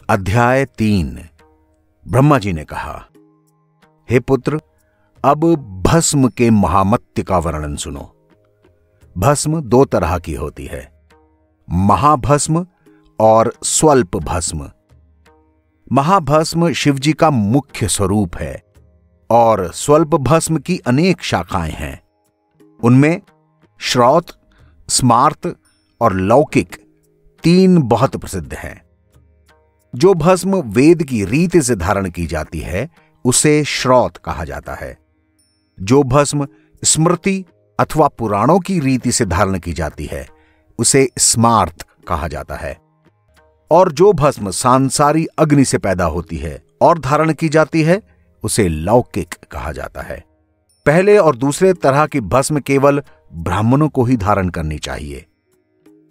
अध्याय 3। ब्रह्मा जी ने कहा, हे पुत्र, अब भस्म के महामत्य का वर्णन सुनो। भस्म दो तरह की होती है, महाभस्म और स्वल्प भस्म। महाभस्म शिवजी का मुख्य स्वरूप है और स्वल्प भस्म की अनेक शाखाएं हैं। उनमें श्रौत, स्मार्त और लौकिक तीन बहुत प्रसिद्ध हैं। जो भस्म वेद की रीति से धारण की जाती है उसे श्रौत कहा जाता है। जो भस्म स्मृति अथवा पुराणों की रीति से धारण की जाती है उसे स्मार्त कहा जाता है। और जो भस्म सांसारी अग्नि से पैदा होती है और धारण की जाती है उसे लौकिक कहा जाता है। पहले और दूसरे तरह की भस्म केवल ब्राह्मणों को ही धारण करनी चाहिए।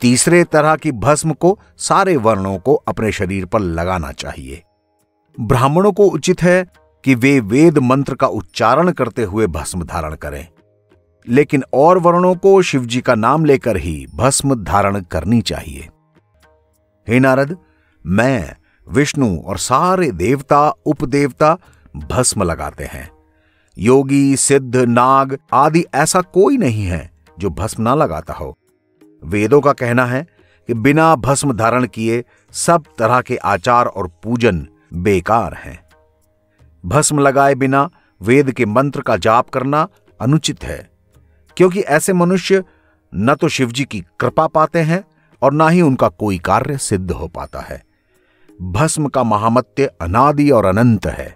तीसरे तरह की भस्म को सारे वर्णों को अपने शरीर पर लगाना चाहिए। ब्राह्मणों को उचित है कि वे वेद मंत्र का उच्चारण करते हुए भस्म धारण करें, लेकिन और वर्णों को शिवजी का नाम लेकर ही भस्म धारण करनी चाहिए। हे नारद, मैं, विष्णु और सारे देवता उपदेवता भस्म लगाते हैं। योगी, सिद्ध, नाग आदि ऐसा कोई नहीं है जो भस्म ना लगाता हो। वेदों का कहना है कि बिना भस्म धारण किए सब तरह के आचार और पूजन बेकार हैं। भस्म लगाए बिना वेद के मंत्र का जाप करना अनुचित है, क्योंकि ऐसे मनुष्य न तो शिवजी की कृपा पाते हैं और ना ही उनका कोई कार्य सिद्ध हो पाता है। भस्म का महामत्य अनादि और अनंत है।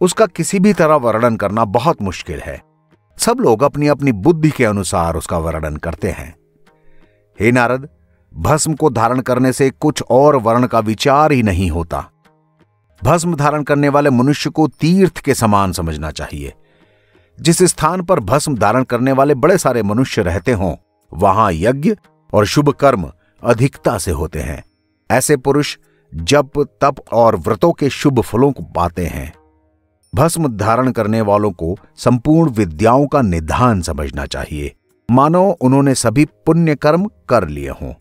उसका किसी भी तरह वर्णन करना बहुत मुश्किल है। सब लोग अपनी अपनी बुद्धि के अनुसार उसका वर्णन करते हैं। हे नारद, भस्म को धारण करने से कुछ और वर्ण का विचार ही नहीं होता। भस्म धारण करने वाले मनुष्य को तीर्थ के समान समझना चाहिए। जिस स्थान पर भस्म धारण करने वाले बड़े सारे मनुष्य रहते हों, वहां यज्ञ और शुभ कर्म अधिकता से होते हैं। ऐसे पुरुष जप, तप और व्रतों के शुभ फलों को पाते हैं। भस्म धारण करने वालों को संपूर्ण विद्याओं का निधान समझना चाहिए, मानो उन्होंने सभी पुण्य कर्म कर लिए हों।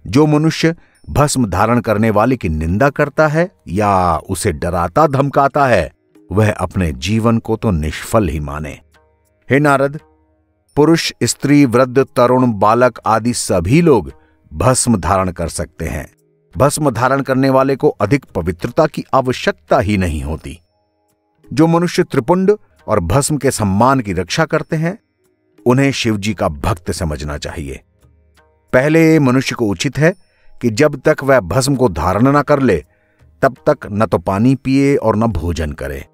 जो मनुष्य भस्म धारण करने वाले की निंदा करता है या उसे डराता धमकाता है, वह अपने जीवन को तो निष्फल ही माने। हे नारद, पुरुष, स्त्री, वृद्ध, तरुण, बालक आदि सभी लोग भस्म धारण कर सकते हैं। भस्म धारण करने वाले को अधिक पवित्रता की आवश्यकता ही नहीं होती। जो मनुष्य त्रिपुंड और भस्म के सम्मान की रक्षा करते हैं, उन्हें शिवजी का भक्त समझना चाहिए। पहले मनुष्य को उचित है कि जब तक वह भस्म को धारण न कर ले, तब तक न तो पानी पिए और न भोजन करे,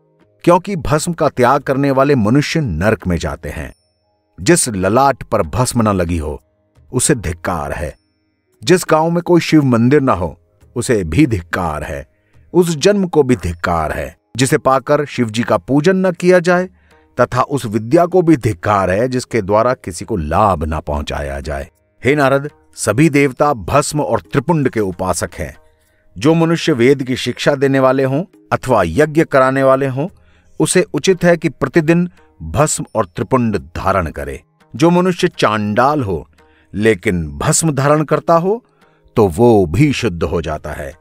क्योंकि भस्म का त्याग करने वाले मनुष्य नरक में जाते हैं। जिस ललाट पर भस्म न लगी हो उसे धिक्कार है। जिस गांव में कोई शिव मंदिर न हो उसे भी धिक्कार है। उस जन्म को भी धिक्कार है जिसे पाकर शिवजी का पूजन न किया जाए, तथा उस विद्या को भी धिक्कार है जिसके द्वारा किसी को लाभ न पहुंचाया जाए। हे नारद, सभी देवता भस्म और त्रिपुंड के उपासक हैं। जो मनुष्य वेद की शिक्षा देने वाले हों अथवा यज्ञ कराने वाले हों, उसे उचित है कि प्रतिदिन भस्म और त्रिपुंड धारण करे। जो मनुष्य चांडाल हो लेकिन भस्म धारण करता हो तो वो भी शुद्ध हो जाता है।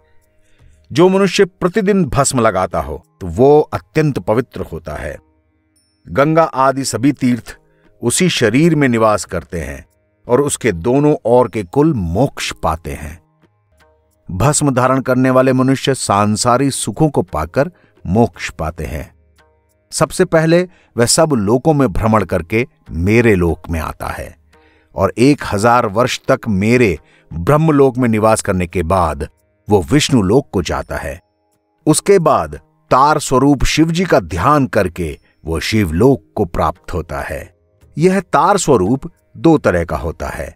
जो मनुष्य प्रतिदिन भस्म लगाता हो तो वो अत्यंत पवित्र होता है। गंगा आदि सभी तीर्थ उसी शरीर में निवास करते हैं और उसके दोनों ओर के कुल मोक्ष पाते हैं। भस्म धारण करने वाले मनुष्य सांसारी सुखों को पाकर मोक्ष पाते हैं। सबसे पहले वह सब लोकों में भ्रमण करके मेरे लोक में आता है और 1000 वर्ष तक मेरे ब्रह्मलोक में निवास करने के बाद वो विष्णु लोक को जाता है। उसके बाद तार स्वरूप शिवजी का ध्यान करके वो शिवलोक को प्राप्त होता है। यह तार स्वरूप दो तरह का होता है,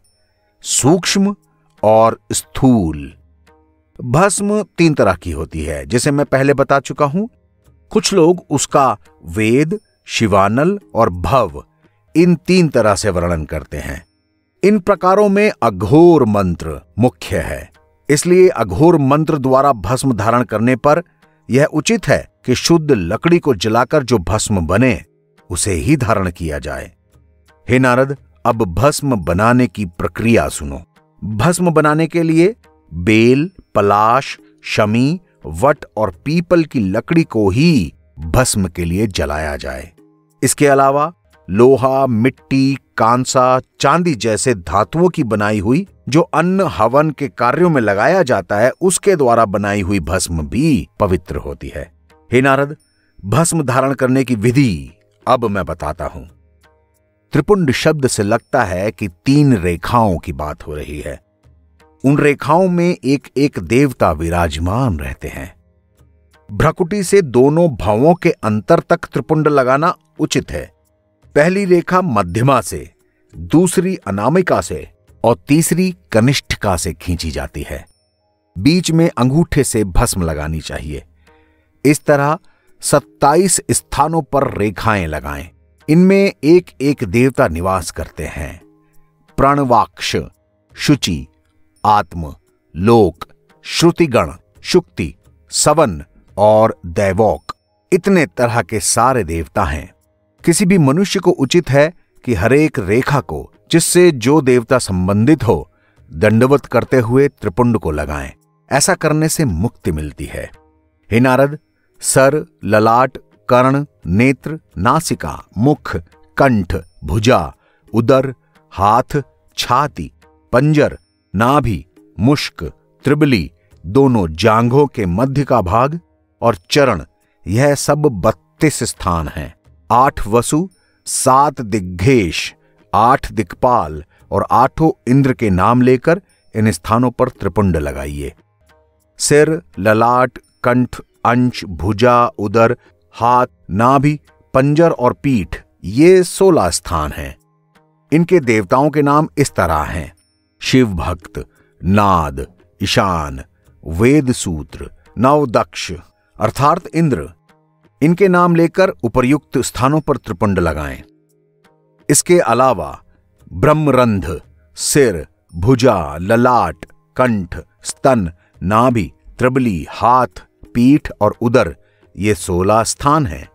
सूक्ष्म और स्थूल। भस्म 3 तरह की होती है, जिसे मैं पहले बता चुका हूं। कुछ लोग उसका वेद, शिवानल और भव इन 3 तरह से वर्णन करते हैं। इन प्रकारों में अघोर मंत्र मुख्य है, इसलिए अघोर मंत्र द्वारा भस्म धारण करने पर यह उचित है कि शुद्ध लकड़ी को जलाकर जो भस्म बने उसे ही धारण किया जाए। हे नारद, अब भस्म बनाने की प्रक्रिया सुनो। भस्म बनाने के लिए बेल, पलाश, शमी, वट और पीपल की लकड़ी को ही भस्म के लिए जलाया जाए। इसके अलावा लोहा, मिट्टी, कांसा, चांदी जैसे धातुओं की बनाई हुई जो अन्न हवन के कार्यों में लगाया जाता है, उसके द्वारा बनाई हुई भस्म भी पवित्र होती है। हे नारद, भस्म धारण करने की विधि अब मैं बताता हूं। त्रिपुंड शब्द से लगता है कि 3 रेखाओं की बात हो रही है। उन रेखाओं में एक एक देवता विराजमान रहते हैं। भ्रकुटी से दोनों भवों के अंतर तक त्रिपुंड लगाना उचित है। पहली रेखा मध्यमा से, दूसरी अनामिका से और तीसरी कनिष्ठिका से खींची जाती है। बीच में अंगूठे से भस्म लगानी चाहिए। इस तरह 27 स्थानों पर रेखाएं लगाएं। इनमें एक एक देवता निवास करते हैं। प्रणवाक्ष, शुचि, आत्म, लोक, श्रुतिगण, शुक्ति, सवन और दैवोक, इतने तरह के सारे देवता हैं। किसी भी मनुष्य को उचित है कि हरेक रेखा को जिससे जो देवता संबंधित हो दंडवत करते हुए त्रिपुंड को लगाएं। ऐसा करने से मुक्ति मिलती है। हे नारद, सर, ललाट, कर्ण, नेत्र, नासिका, मुख, कंठ, भुजा, उदर, हाथ, छाती, पंजर, नाभि, मुष्क, त्रिबली, दोनों जांघों के मध्य का भाग और चरण, यह सब 32 स्थान हैं। 8 वसु, 7 दिग्घेश, 8 दिक्पाल और 8 इंद्र के नाम लेकर इन स्थानों पर त्रिपुंड लगाइए। सिर, ललाट, कंठ, अंश, भुजा, उदर, हाथ, नाभि, पंजर और पीठ, ये 16 स्थान हैं। इनके देवताओं के नाम इस तरह हैं: शिव भक्त, नाद, ईशान, वेद सूत्र, नवदक्ष अर्थात इंद्र। इनके नाम लेकर उपर्युक्त स्थानों पर त्रिपुंड लगाएं। इसके अलावा ब्रह्मरंध्र, सिर, भुजा, ललाट, कंठ, स्तन, नाभि, त्रिबली, हाथ, पीठ और उदर, ये 16 स्थान हैं।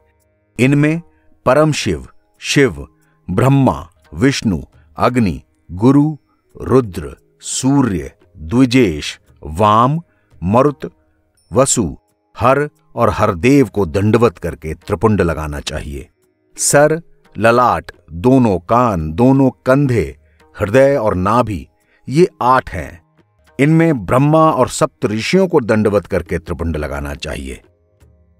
इनमें परम शिव, शिव, ब्रह्मा, विष्णु, अग्नि, गुरु, रुद्र, सूर्य, द्विजेश, वाम, मरुत, वसु, हर और हरदेव को दंडवत करके त्रिपुंड लगाना चाहिए। सर, ललाट, दोनों कान, दोनों कंधे, हृदय और नाभि, ये 8 हैं। इनमें ब्रह्मा और सप्त ऋषियों को दंडवत करके त्रिपुंड लगाना चाहिए।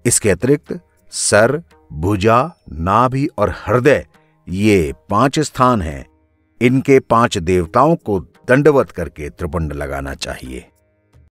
इसके अतिरिक्त सर, भुजा, नाभि और हृदय, ये 5 स्थान हैं। इनके 5 देवताओं को दंडवत करके त्रिपुंड लगाना चाहिए।